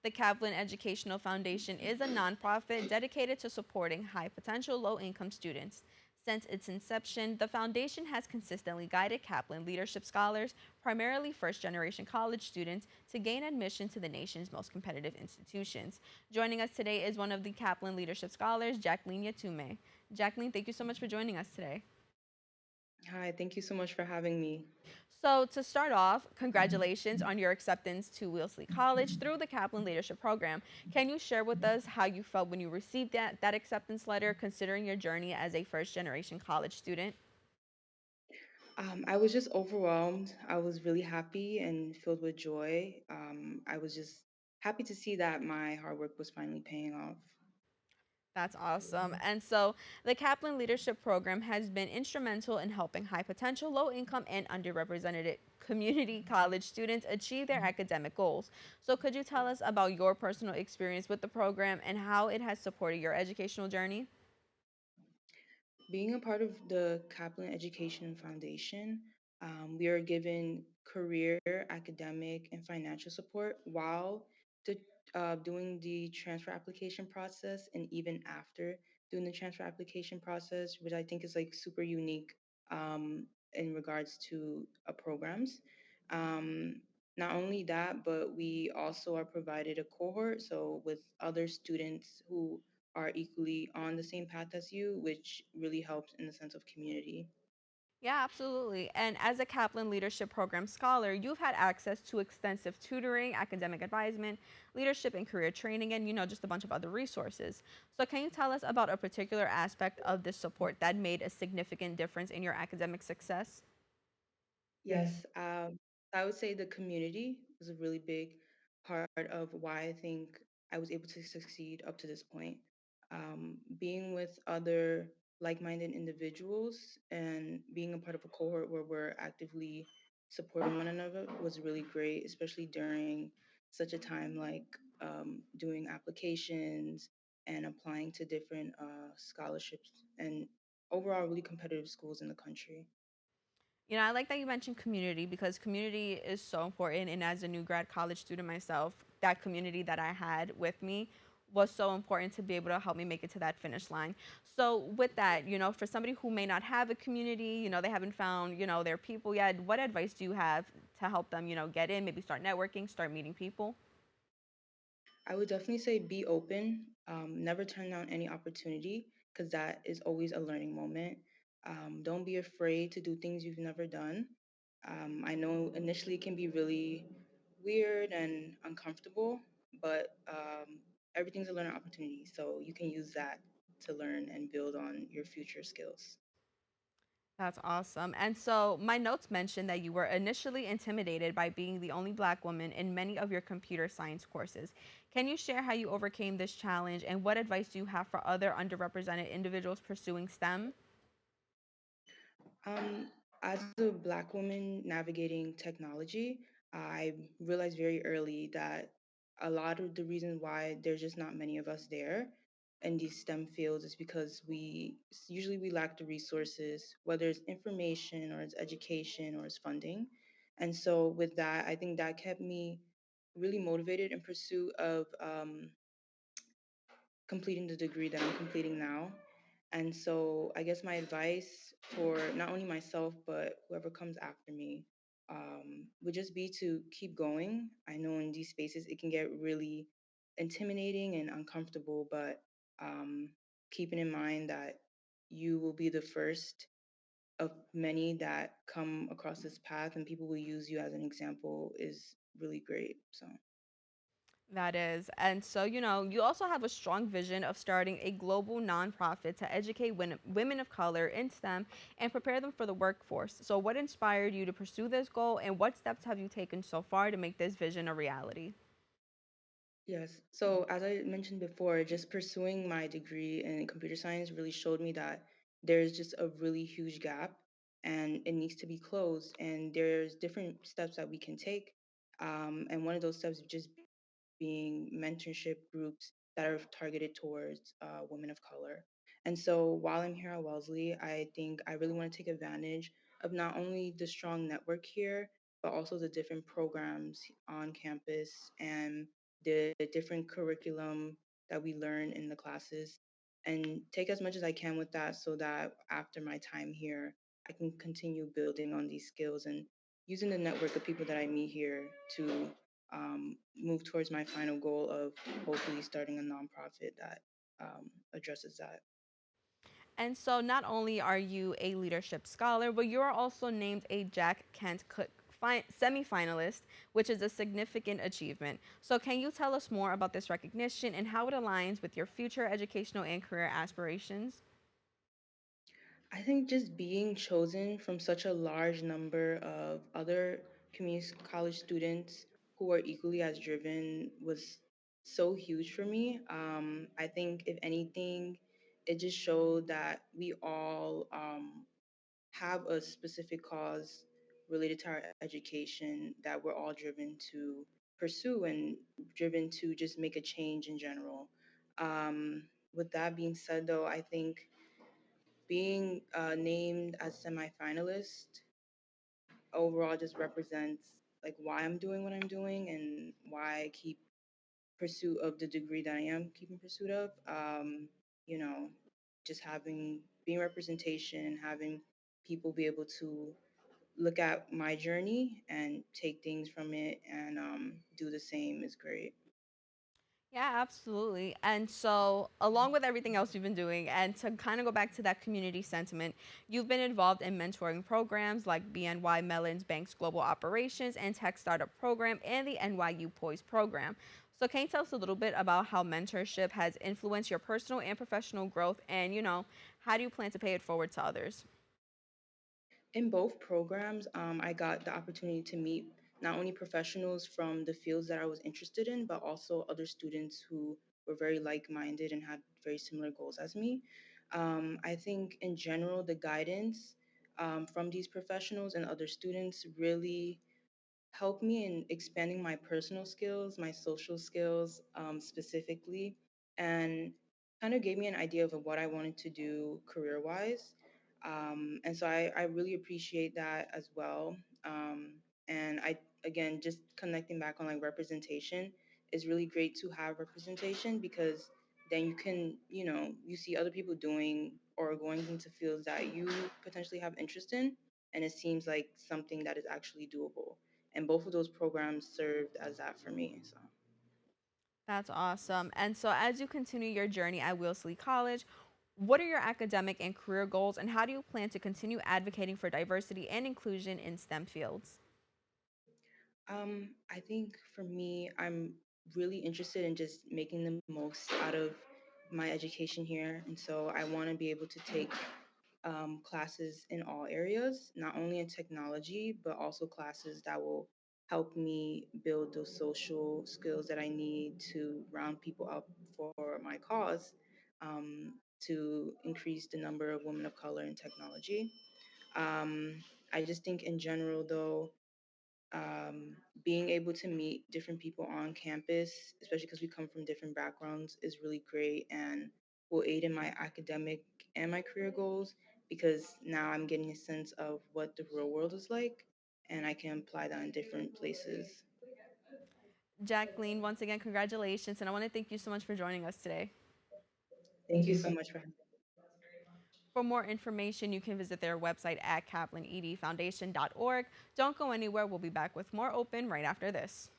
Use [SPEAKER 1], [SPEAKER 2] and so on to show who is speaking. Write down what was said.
[SPEAKER 1] The Kaplan Educational Foundation is a nonprofit dedicated to supporting high potential, low income students. Since its inception, the foundation has consistently guided Kaplan Leadership Scholars, primarily first generation college students, to gain admission to the nation's most competitive institutions. Joining us today is one of the Kaplan Leadership Scholars, Jacqueline Yentumi. Jacqueline, thank you so much for joining us today.
[SPEAKER 2] Hi, thank you so much for having me.
[SPEAKER 1] So, to start off, congratulations on your acceptance to Wellesley College through the Kaplan Leadership Program. Can you share with us how you felt when you received that acceptance letter, considering your journey as a first generation college student?
[SPEAKER 2] I was just overwhelmed. I was really happy and filled with joy. I was just happy to see that my hard work was finally paying off.
[SPEAKER 1] That's awesome. And so the Kaplan Leadership Program has been instrumental in helping high potential, low income, and underrepresented community college students achieve their academic goals. So, could you tell us about your personal experience with the program and how it has supported your educational journey?
[SPEAKER 2] Being a part of the Kaplan Education Foundation, we are given career, academic, and financial support while the, doing the transfer application process and even after doing the transfer application process, which I think is like super unique in regards to programs. Um, Not only that, but we also are provided a cohort, so with other students who are equally on the same path as you, which really helps in the sense of community.
[SPEAKER 1] Yeah, absolutely. And as a Kaplan Leadership Program scholar, you've had access to extensive tutoring, academic advisement, leadership and career training, and just a bunch of other resources. So, can you tell us about a particular aspect of this support that made a significant difference in your academic success?
[SPEAKER 2] Yes, I would say the community was a really big part of why I think I was able to succeed up to this point. Being with other like minded individuals and being a part of a cohort where we're actively supporting one another was really great, especially during such a time like doing applications and applying to different scholarships and overall really competitive schools in the country.
[SPEAKER 1] I like that you mentioned community because community is so important. And as a new grad college student myself, that community that I had with me was so important to be able to help me make it to that finish line. So, with that, for somebody who may not have a community, they haven't found, their people yet, what advice do you have to help them, get in, maybe start networking, start meeting people?
[SPEAKER 2] I would definitely say be open. Never turn down any opportunity because that is always a learning moment. Don't be afraid to do things you've never done. I know initially it can be really weird and uncomfortable, but everything's a learning opportunity. So you can use that to learn and build on your future skills.
[SPEAKER 1] That's awesome. And so my notes mentioned that you were initially intimidated by being the only Black woman in many of your computer science courses. Can you share how you overcame this challenge and what advice do you have for other underrepresented individuals pursuing STEM?
[SPEAKER 2] Um, as a Black woman navigating technology, I realized very early that a lot of the reason why there's just not many of us there in these STEM fields is because we lack the resources, whether it's information or it's education or it's funding. And so with that, I think that kept me really motivated in pursuit of completing the degree that I'm completing now. And so I guess my advice for not only myself, but whoever comes after me would just be to keep going. I know in these spaces it can get really intimidating and uncomfortable, but um, keeping in mind that you will be the first of many that come across this path and people will use you as an example is really great. So.
[SPEAKER 1] That is. And so, you also have a strong vision of starting a global nonprofit to educate women of color in STEM and prepare them for the workforce. So, what inspired you to pursue this goal, and what steps have you taken so far to make this vision a reality?
[SPEAKER 2] Yes. So, as I mentioned before, just pursuing my degree in computer science really showed me that there's just a really huge gap and it needs to be closed. And there's different steps that we can take. And one of those steps is just being mentorship groups that are targeted towards women of color. And so, while I'm here at Wellesley, I think I really want to take advantage of not only the strong network here, but also the different programs on campus and the different curriculum that we learn in the classes, and take as much as I can with that so that after my time here, I can continue building on these skills and using the network of people that I meet here to move towards my final goal of hopefully starting a nonprofit that addresses that.
[SPEAKER 1] And so, not only are you a leadership scholar, but you are also named a Jack Kent Cook semifinalist, which is a significant achievement. So, can you tell us more about this recognition and how it aligns with your future educational and career aspirations?
[SPEAKER 2] I think just being chosen from such a large number of other community college students who are equally as driven was so huge for me. I think, if anything, it just showed that we all have a specific cause related to our education that we're all driven to pursue and driven to just make a change in general. With that being said, though, I think being named as semifinalist overall just represents like why I'm doing what I'm doing and why I keep pursuit of the degree that I am keeping pursuit of. You know, just having being representation and having people be able to look at my journey and take things from it and do the same is great.
[SPEAKER 1] Yeah, absolutely. And so, along with everything else you've been doing, and to kind of go back to that community sentiment, you've been involved in mentoring programs like BNY Mellon's Bank's Global Operations and Tech Startup Program and the NYU Poise program. So, can you tell us a little bit about how mentorship has influenced your personal and professional growth? And, how do you plan to pay it forward to others?
[SPEAKER 2] In both programs, I got the opportunity to meet not only professionals from the fields that I was interested in, but also other students who were very like minded and had very similar goals as me. I think, in general, the guidance from these professionals and other students really helped me in expanding my personal skills, my social skills specifically, and kind of gave me an idea of what I wanted to do career wise. And so I really appreciate that as well. And I, again, just connecting back on like representation is really great to have representation because then you can, you see other people doing or going into fields that you potentially have interest in. And it seems like something that is actually doable, and both of those programs served as that for me. So
[SPEAKER 1] That's awesome. And so, as you continue your journey at Wellesley College, what are your academic and career goals, and how do you plan to continue advocating for diversity and inclusion in STEM fields?
[SPEAKER 2] I think for me, I'm really interested in just making the most out of my education here, and so I want to be able to take classes in all areas, not only in technology, but also classes that will help me build those social skills that I need to round people up for my cause, to increase the number of women of color in technology. Um, I just think, in general, though, um, being able to meet different people on campus, especially because we come from different backgrounds, is really great and will aid in my academic and my career goals because now I'm getting a sense of what the real world is like and I can apply that in different places.
[SPEAKER 1] Jacqueline, once again, congratulations, and I want to thank you so much for joining us today.
[SPEAKER 2] Thank you so much for
[SPEAKER 1] For more information, you can visit their website at kaplanedfoundation.org. Don't go anywhere. We'll be back with more open right after this.